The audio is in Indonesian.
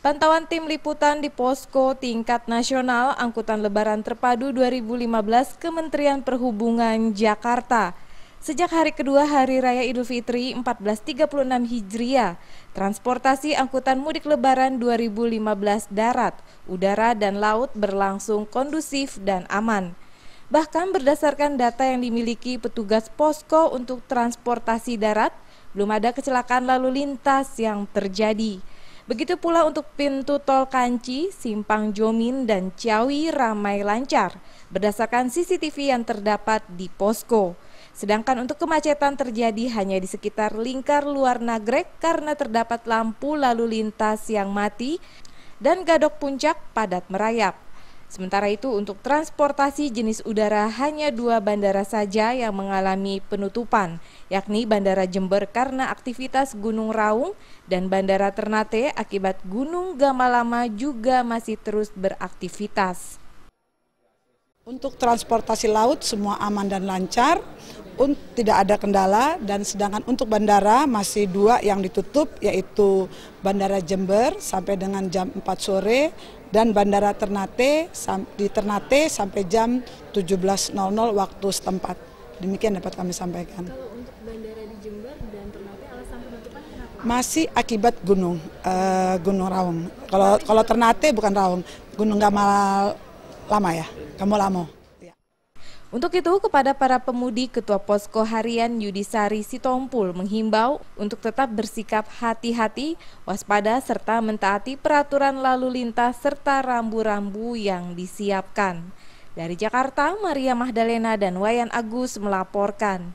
Pantauan tim liputan di Posko Tingkat Nasional Angkutan Lebaran Terpadu 2015 Kementerian Perhubungan Jakarta. Sejak hari kedua Hari Raya Idul Fitri 1436 Hijriah, transportasi angkutan mudik Lebaran 2015 darat, udara, dan laut berlangsung kondusif dan aman. Bahkan berdasarkan data yang dimiliki petugas posko untuk transportasi darat, belum ada kecelakaan lalu lintas yang terjadi. Begitu pula untuk pintu tol Kanci, Simpang Jomin, dan Ciawi ramai lancar berdasarkan CCTV yang terdapat di posko. Sedangkan untuk kemacetan terjadi hanya di sekitar lingkar luar Nagrek karena terdapat lampu lalu lintas yang mati dan Gadok Puncak padat merayap. Sementara itu untuk transportasi jenis udara hanya 2 bandara saja yang mengalami penutupan, yakni Bandara Jember karena aktivitas Gunung Raung dan Bandara Ternate akibat Gunung Gamalama juga masih terus beraktivitas. Untuk transportasi laut semua aman dan lancar, tidak ada kendala, dan sedangkan untuk bandara masih 2 yang ditutup, yaitu Bandara Jember sampai dengan jam 4 sore dan Bandara Ternate di Ternate sampai jam 17.00 waktu setempat. Demikian dapat kami sampaikan. Kalau untuk bandara di Jember dan Ternate alasan penutupan kenapa? Masih akibat Gunung Raung. Kalau Ternate bukan Raung, Gunung Gamalama ya, Gamalamo. Untuk itu, kepada para pemudik, Ketua Posko Harian Yudisari Sitompul menghimbau untuk tetap bersikap hati-hati, waspada, serta mentaati peraturan lalu lintas serta rambu-rambu yang disiapkan. Dari Jakarta, Maria Magdalena dan Wayan Agus melaporkan.